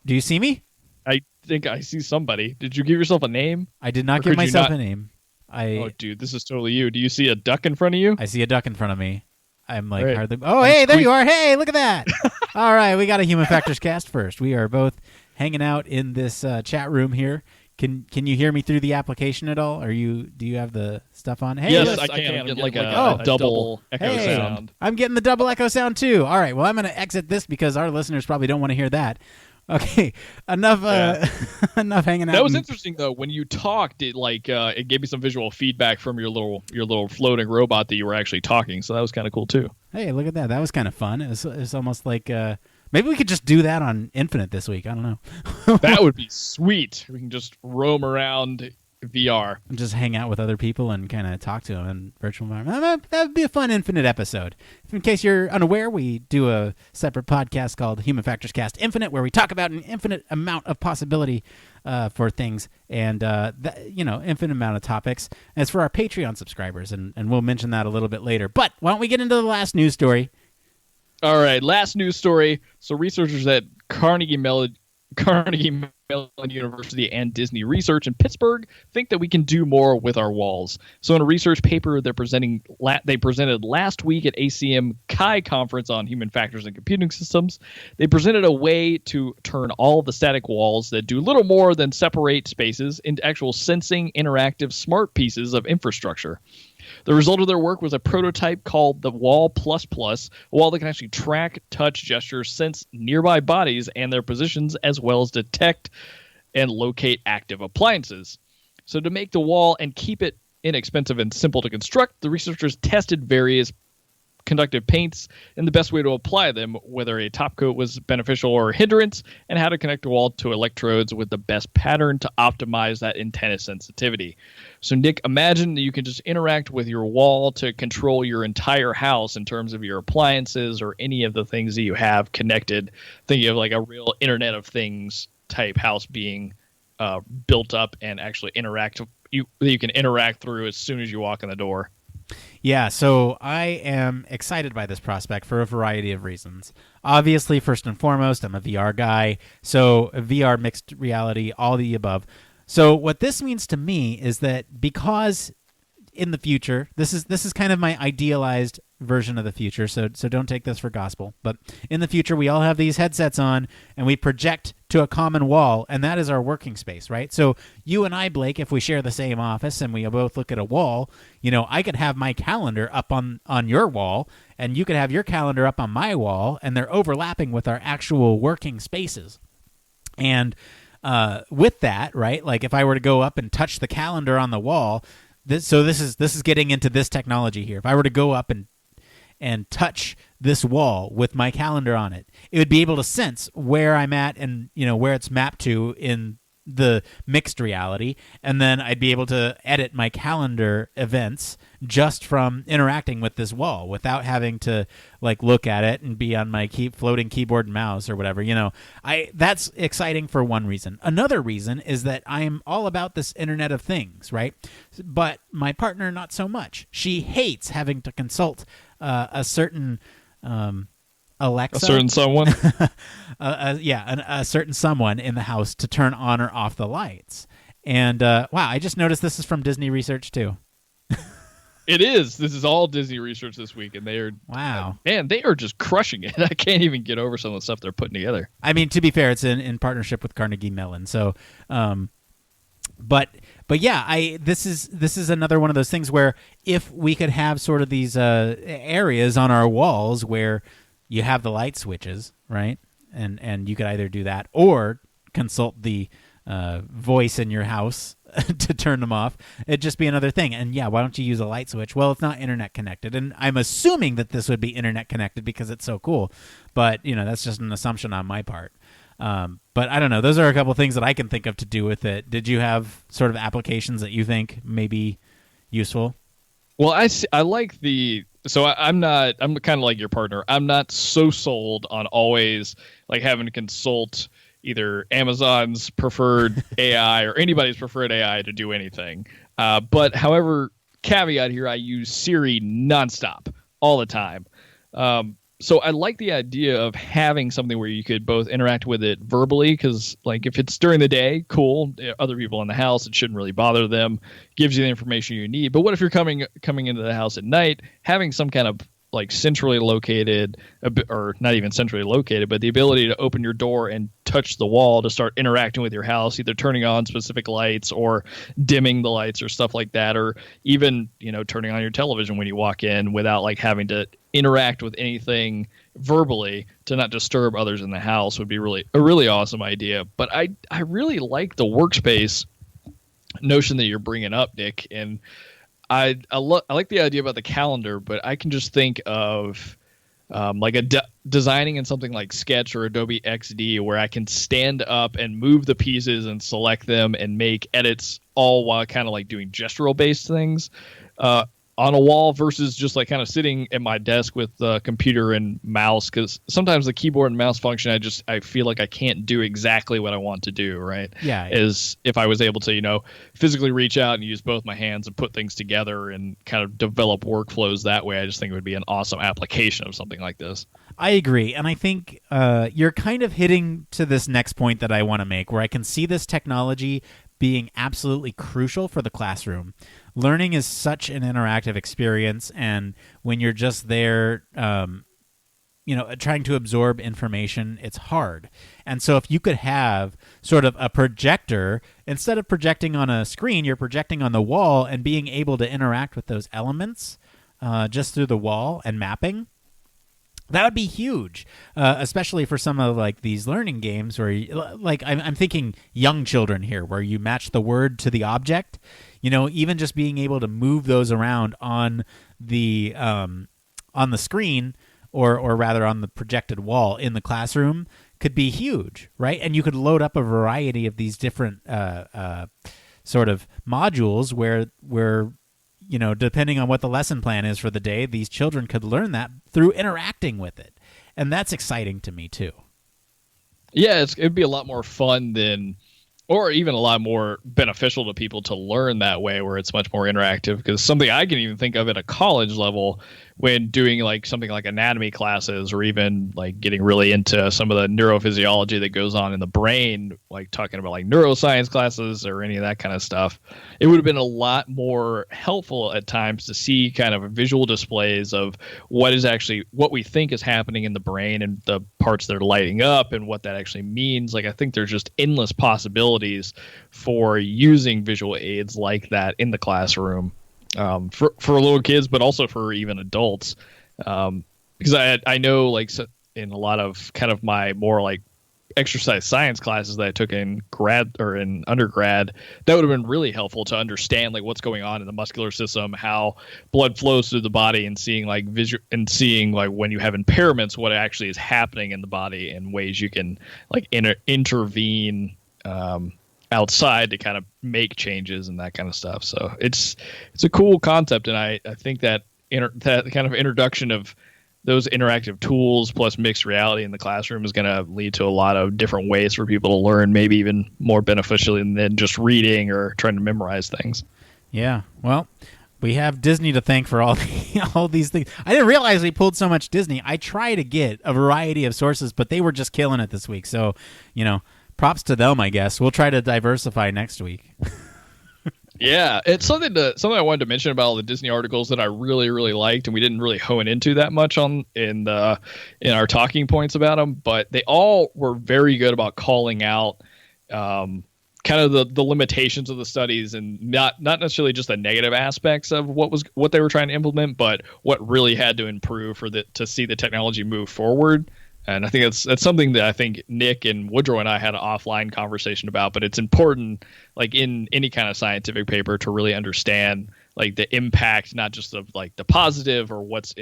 Do you see me? I think I see somebody. Did you give yourself a name? I did not give myself a name. Oh, dude, this is totally you. Do you see a duck in front of you? I see a duck in front of me. I'm like right. hardly. Oh, hey, there you are. Hey, look at that. All right, we got a Human Factors cast first. We are both hanging out in this chat room here. Can you hear me through the application at all? Do you have the stuff on? Hey, yes, I can. I'm getting like a double echo sound. I'm getting the double echo sound too. All right, well, I'm going to exit this because our listeners probably don't want to hear that. Okay, enough hanging out. That was interesting though. When you talked, it gave me some visual feedback from your little floating robot that you were actually talking. So that was kind of cool too. Hey, look at that. That was kind of fun. It was almost like maybe we could just do that on Infinite this week. I don't know. That would be sweet. We can just roam around VR and just hang out with other people and kind of talk to them in virtual environment. That would be a fun Infinite episode. In case you're unaware, we do a separate podcast called Human Factors Cast Infinite, where we talk about an infinite amount of possibility for things and infinite amount of topics. And it's for our Patreon subscribers, and we'll mention that a little bit later. But why don't we get into the last news story? All right, last news story. So researchers at Carnegie Mellon University and Disney Research in Pittsburgh think that we can do more with our walls. So in a research paper they presented last week at ACM Chi conference on human factors and computing systems, they presented a way to turn all the static walls that do little more than separate spaces into actual sensing, interactive, smart pieces of infrastructure. The result of their work was a prototype called the Wall Plus Plus, a wall that can actually track, touch, gesture, sense nearby bodies and their positions, as well as detect and locate active appliances. So to make the wall and keep it inexpensive and simple to construct, the researchers tested various conductive paints and the best way to apply them, whether a top coat was beneficial or a hindrance, and how to connect the wall to electrodes with the best pattern to optimize that antenna sensitivity. So Nick, imagine that you can just interact with your wall to control your entire house in terms of your appliances or any of the things that you have connected. Thinking of like a real Internet of Things type house being built up and actually you can interact through as soon as you walk in the door. Yeah, so I am excited by this prospect for a variety of reasons. Obviously, first and foremost, I'm a VR guy, so VR, mixed reality, all the above. So what this means to me is that because in the future, this is kind of my idealized version of the future, so don't take this for gospel, but in the future we all have these headsets on and we project to a common wall, and that is our working space, right? So you and I, Blake, if we share the same office and we both look at a wall, I could have my calendar up on your wall and you could have your calendar up on my wall, and they're overlapping with our actual working spaces. And with that, right, like if I were to go up and touch the calendar on the wall, this is getting into this technology here. If I were to go up and touch this wall with my calendar on it, it would be able to sense where I'm at and where it's mapped to in the mixed reality, and then I'd be able to edit my calendar events just from interacting with this wall without having to like look at it and be on my floating keyboard and mouse or whatever. That's exciting for one reason. Another reason is that I'm all about this Internet of Things, right? But my partner, not so much. She hates having to consult a certain Alexa, a certain someone, a certain someone in the house to turn on or off the lights. And wow, I just noticed this is from Disney Research too. It is. This is all Disney Research this week, and they are man, they are just crushing it. I can't even get over some of the stuff they're putting together. I mean, to be fair, it's in partnership with Carnegie Mellon, so. But yeah, this is another one of those things where if we could have sort of these areas on our walls where you have the light switches, right, and you could either do that or consult the voice in your house to turn them off. It'd just be another thing. And yeah, why don't you use a light switch? Well, it's not internet connected, and I'm assuming that this would be internet connected because it's so cool. But that's just an assumption on my part. But I don't know. Those are a couple things that I can think of to do with it. Did you have sort of applications that you think may be useful? Well, I like the. So I'm kind of like your partner. I'm not so sold on always like having to consult either Amazon's preferred AI or anybody's preferred AI to do anything. But however, caveat here, I use Siri nonstop all the time. So I like the idea of having something where you could both interact with it verbally, because like if it's during the day, cool. Other people in the house, it shouldn't really bother them. Gives you the information you need. But what if you're coming into the house at night, having some kind of like centrally located, or not even centrally located, but the ability to open your door and touch the wall to start interacting with your house, either turning on specific lights or dimming the lights or stuff like that, or even, turning on your television when you walk in without like having to interact with anything verbally to not disturb others in the house would be a really awesome idea. But I really like the workspace notion that you're bringing up, Nick, and I like the idea about the calendar, but I can just think of like designing in something like Sketch or Adobe XD, where I can stand up and move the pieces and select them and make edits all while kind of like doing gestural based things on a wall, versus just like kind of sitting at my desk with the computer and mouse, because sometimes the keyboard and mouse function, I feel like I can't do exactly what I want to do, right? Yeah. Is if I was able to, physically reach out and use both my hands and put things together and kind of develop workflows that way, I just think it would be an awesome application of something like this. I agree. And I think you're kind of hitting to this next point that I want to make, where I can see this technology being absolutely crucial for the classroom. Learning is such an interactive experience, and when you're just there, trying to absorb information, it's hard. And so if you could have sort of a projector, instead of projecting on a screen, you're projecting on the wall and being able to interact with those elements just through the wall and mapping, that would be huge, especially for some of like these learning games where, I'm thinking young children here, where you match the word to the object. Even just being able to move those around on the screen, or rather on the projected wall in the classroom, could be huge, right? And you could load up a variety of these different sort of modules where depending on what the lesson plan is for the day, these children could learn that through interacting with it. And that's exciting to me too. Yeah, it'd be a lot more fun than, or even a lot more beneficial to people to learn that way, where it's much more interactive. Because something I can even think of at a college level, when doing like something like anatomy classes, or even like getting really into some of the neurophysiology that goes on in the brain, like talking about like neuroscience classes or any of that kind of stuff, it would have been a lot more helpful at times to see kind of visual displays of what we think is happening in the brain and the parts that are lighting up and what that actually means. Like, I think there's just endless possibilities for using visual aids like that in the classroom. For little kids, but also for even adults, because I know, like, in a lot of kind of my more like exercise science classes that I took in grad or in undergrad, that would have been really helpful to understand like what's going on in the muscular system, how blood flows through the body, and seeing like seeing like when you have impairments, what actually is happening in the body, and ways you can like intervene outside to kind of make changes and that kind of stuff. So it's a cool concept, and I think that that kind of introduction of those interactive tools plus mixed reality in the classroom is going to lead to a lot of different ways for people to learn, maybe even more beneficially than just reading or trying to memorize things. Yeah, well, we have Disney to thank for all these things. I didn't realize we pulled so much Disney. I try to get a variety of sources, but they were just killing it this week. So, props to them, I guess. We'll try to diversify next week. Yeah, it's something I wanted to mention about all the Disney articles that I really, really liked, and we didn't really hone into that much in our talking points about them, but they all were very good about calling out kind of the limitations of the studies, and not necessarily just the negative aspects of what they were trying to implement, but what really had to improve to see the technology move forward. And I think that's something that I think Nick and Woodrow and I had an offline conversation about, but it's important, like in any kind of scientific paper, to really understand like the impact, not just of like the positive or what's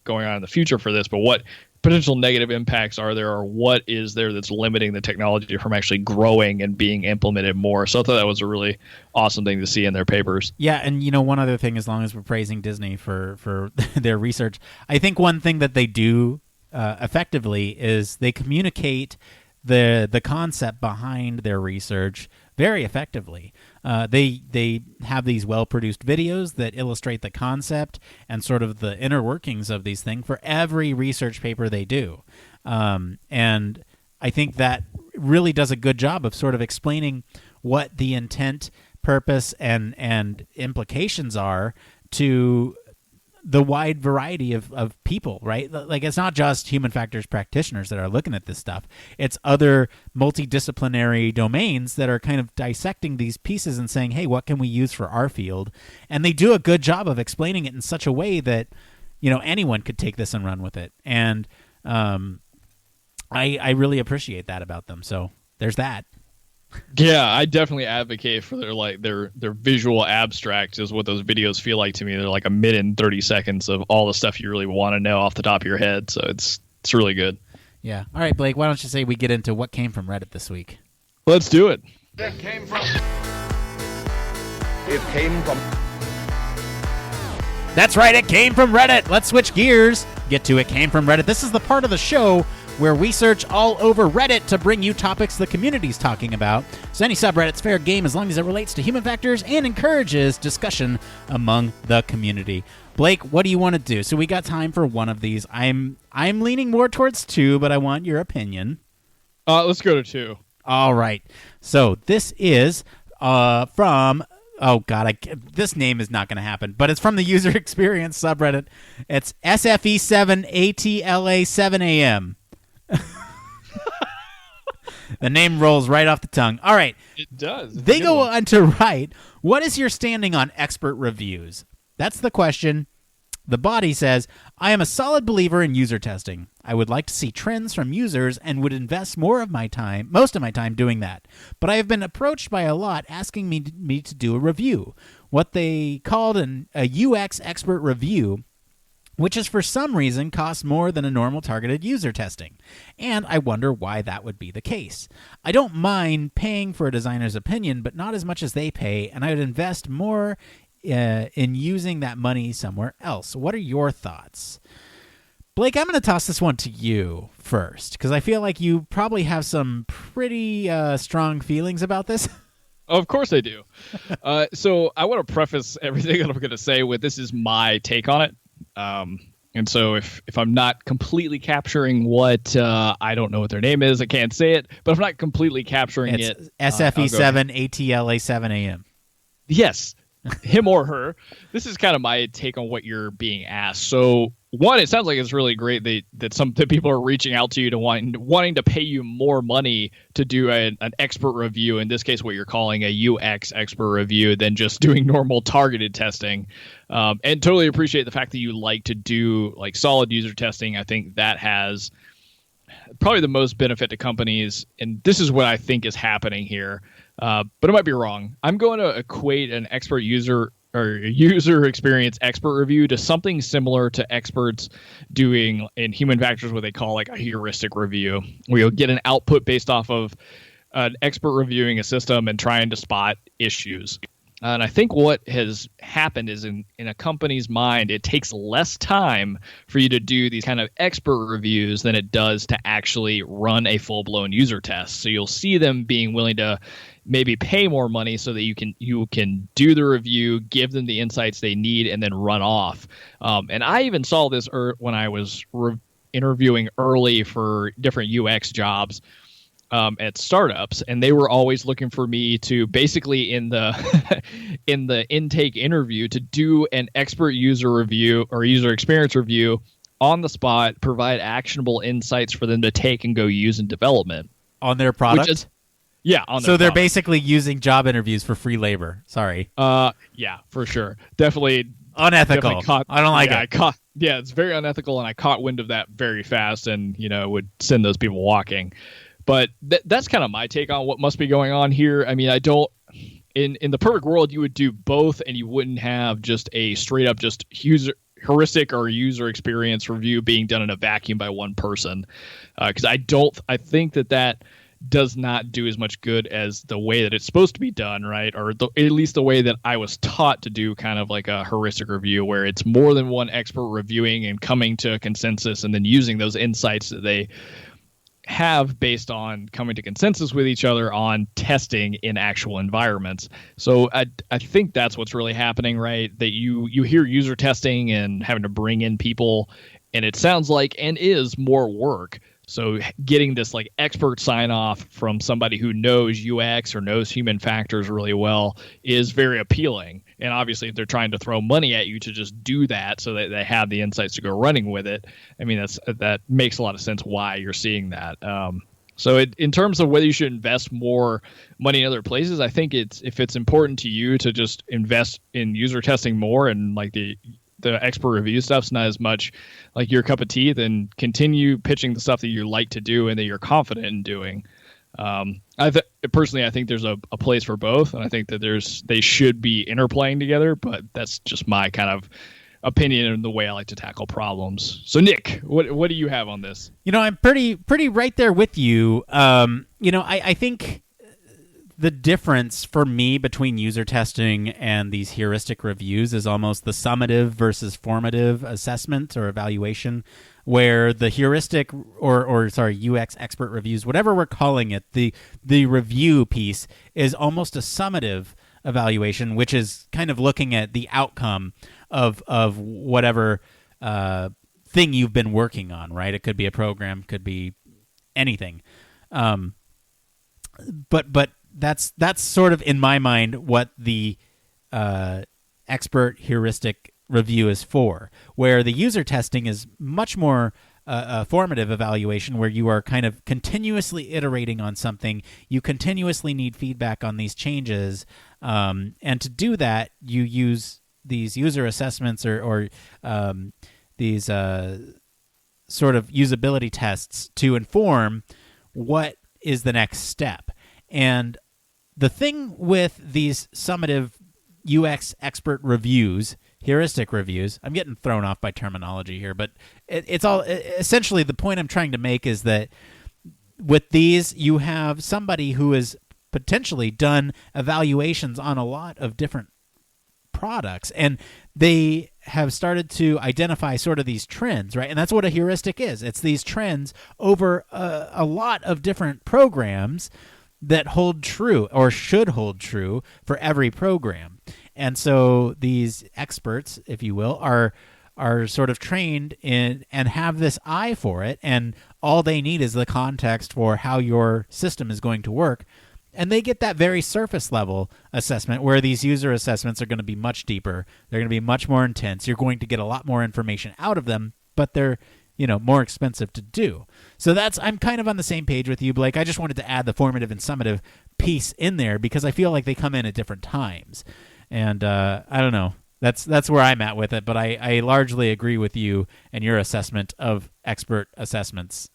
going on in the future for this, but what potential negative impacts are there, or what is there that's limiting the technology from actually growing and being implemented more. So I thought that was a really awesome thing to see in their papers. Yeah, and one other thing, as long as we're praising Disney for their research, I think one thing that they do effectively is they communicate the concept behind their research very effectively. They have these well-produced videos that illustrate the concept and sort of the inner workings of these things for every research paper they do. And I think that really does a good job of sort of explaining what the intent, purpose, and implications are to the wide variety of people, right? Like, it's not just human factors practitioners that are looking at this stuff. It's other multidisciplinary domains that are kind of dissecting these pieces and saying, hey, what can we use for our field? And they do a good job of explaining it in such a way that, anyone could take this and run with it. And I really appreciate that about them. So there's that. Yeah, I definitely advocate for their visual abstract is what those videos feel like to me. They're like a minute and 30 seconds of all the stuff you really want to know off the top of your head. So it's really good. Yeah. All right, Blake, why don't you say we get into what came from Reddit this week? Let's do it. It came from. That's right, it came from Reddit. Let's switch gears. Get to It Came From Reddit. This is the part of the show where we search all over Reddit to bring you topics the community's talking about. So any subreddit's fair game as long as it relates to human factors and encourages discussion among the community. Blake, what do you want to do? So we got time for one of these. I'm leaning more towards two, but I want your opinion. Let's go to two. All right. So this is from... Oh, God, this name is not going to happen, but it's from the user experience subreddit. It's SFE7ATLA7AM. The name rolls right off the tongue. All right. It does. They go on to write, what is your standing on expert reviews? That's the question. The body says, I am a solid believer in user testing. I would like to see trends from users and would invest most of my time doing that. But I have been approached by a lot asking me to do a review, what they called a UX expert review, which is for some reason costs more than a normal targeted user testing. And I wonder why that would be the case. I don't mind paying for a designer's opinion, but not as much as they pay, and I would invest more in using that money somewhere else. What are your thoughts? Blake, I'm going to toss this one to you first, because I feel like you probably have some pretty strong feelings about this. Of course I do. So I want to preface everything that I'm going to say with this is my take on it. And so if I'm not completely capturing what I don't know what their name is, I can't say it, but if I'm not completely capturing it's SFE7ATLA7AM. Yes, him or her. This is kind of my take on what you're being asked. So one, it sounds like it's really great that people are reaching out to you to wanting to pay you more money to do an expert review. In this case, what you're calling a UX expert review than just doing normal targeted testing. And totally appreciate the fact that you like to do like solid user testing. I think that has probably the most benefit to companies. And this is what I think is happening here. But it might be wrong. I'm going to equate an expert user or user experience expert review to something similar to experts doing in human factors what they call like a heuristic review, where you'll get an output based off of an expert reviewing a system and trying to spot issues. And I think what has happened is in a company's mind, it takes less time for you to do these kind of expert reviews than it does to actually run a full-blown user test. So you'll see them being willing to maybe pay more money so that you can do the review, give them the insights they need, and then run off. And I even saw this when I was interviewing early for different UX jobs. At startups, and they were always looking for me to basically in the in the intake interview to do an expert user review or user experience review on the spot, provide actionable insights for them to take and go use in development on their product. So they're basically using job interviews for free labor. Sorry. Yeah, for sure. Definitely unethical. I don't like it. It's very unethical, and I caught wind of that very fast, and would send those people walking. But that's kind of my take on what must be going on here. I mean, in the perfect world, you would do both, and you wouldn't have just a straight up just heuristic or user experience review being done in a vacuum by one person. Because I think that does not do as much good as the way that it's supposed to be done, right? Or at least the way that I was taught to do kind of like a heuristic review, where it's more than one expert reviewing and coming to a consensus and then using those insights that they have based on coming to consensus with each other on testing in actual environments. So I think that's what's really happening, right? That you hear user testing and having to bring in people, and it sounds like and is more work. So getting this like expert sign off from somebody who knows UX or knows human factors really well is very appealing. And obviously, if they're trying to throw money at you to just do that so that they have the insights to go running with it, I mean, that makes a lot of sense why you're seeing that. So in terms of whether you should invest more money in other places, I think if it's important to you to just invest in user testing more, and like the expert review stuff's not as much like your cup of tea, then continue pitching the stuff that you like to do and that you're confident in doing. Personally, I think there's a place for both, and I think that they should be interplaying together, but that's just my kind of opinion and the way I like to tackle problems. So Nick, what do you have on this? I'm pretty right there with you. I think the difference for me between user testing and these heuristic reviews is almost the summative versus formative assessment or evaluation, where the heuristic or UX expert reviews, whatever we're calling it, the review piece is almost a summative evaluation, which is kind of looking at the outcome of whatever thing you've been working on, right? It could be a program, could be anything. But that's sort of, in my mind, what the expert heuristic review is for, where the user testing is much more a formative evaluation, where you are kind of continuously iterating on something. You continuously need feedback on these changes, and to do that, you use these user assessments or these sort of usability tests to inform what is the next step. And the thing with these summative UX expert reviews, heuristic reviews, I'm getting thrown off by terminology here, but it's all essentially the point I'm trying to make is that with these, you have somebody who has potentially done evaluations on a lot of different products, and they have started to identify sort of these trends, right? And that's what a heuristic is. It's these trends over a lot of different programs that hold true or should hold true for every program. And so these experts, if you will, are sort of trained in and have this eye for it, and all they need is the context for how your system is going to work. And they get that very surface level assessment, where these user assessments are going to be much deeper. They're going to be much more intense. You're going to get a lot more information out of them, but they're more expensive to do. So I'm kind of on the same page with you, Blake. I just wanted to add the formative and summative piece in there because I feel like they come in at different times. And I don't know. That's where I'm at with it, but I largely agree with you and your assessment of expert assessments.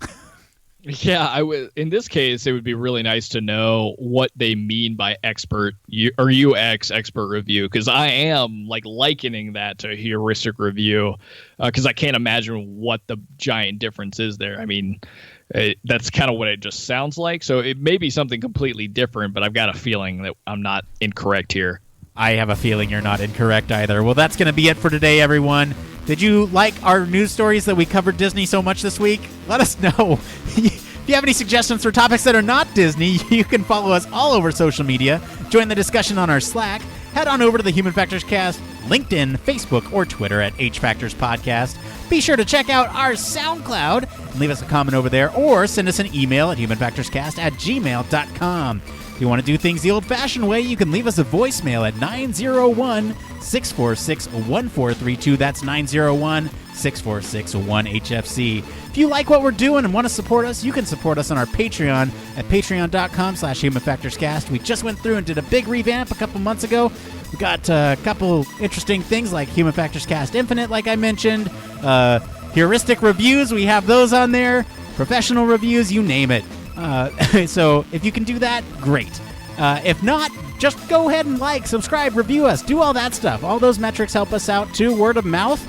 Yeah, in this case, it would be really nice to know what they mean by expert or UX expert review, because I am likening that to a heuristic review, because I can't imagine what the giant difference is there. I mean, that's kind of what it just sounds like. So it may be something completely different, but I've got a feeling that I'm not incorrect here. I have a feeling you're not incorrect either. Well, that's going to be it for today, everyone. Did you like our news stories that we covered Disney so much this week? Let us know. If you have any suggestions for topics that are not Disney, you can follow us all over social media. Join the discussion on our Slack. Head on over to the Human Factors Cast, LinkedIn, Facebook, or Twitter at HFactors Podcast. Be sure to check out our SoundCloud and leave us a comment over there, or send us an email at humanfactorscast@gmail.com. If you want to do things the old-fashioned way, you can leave us a voicemail at 901-646-1432. That's 901-646-1HFC. If you like what we're doing and want to support us, you can support us on our Patreon at patreon.com/humanfactorscast. We just went through and did a big revamp a couple months ago. We got a couple interesting things like Human Factors Cast Infinite, like I mentioned. Heuristic reviews, we have those on there. Professional reviews, you name it. So if you can do that, great. If not, just go ahead and like, subscribe, review us, do all that stuff. All those metrics help us out too. Word of mouth.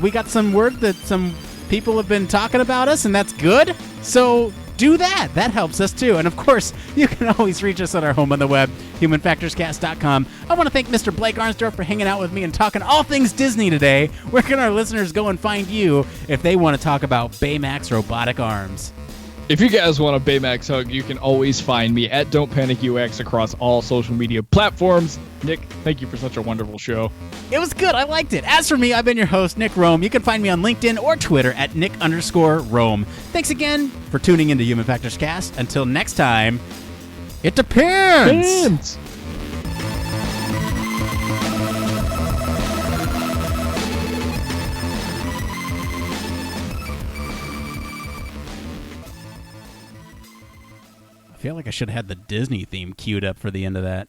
We got some word that some people have been talking about us, and that's good. So do that. That helps us too. And of course, you can always reach us on our home on the web, humanfactorscast.com. I want to thank Mr. Blake Arnsdorff for hanging out with me and talking all things Disney today. Where can our listeners go and find you if they want to talk about Baymax robotic arms? If you guys want a Baymax hug, you can always find me at Don't Panic UX across all social media platforms. Nick, thank you for such a wonderful show. It was good. I liked it. As for me, I've been your host, Nick Roome. You can find me on LinkedIn or Twitter at Nick_Roome. Thanks again for tuning into Human Factors Cast. Until next time, it depends. I feel like I should have had the Disney theme queued up for the end of that.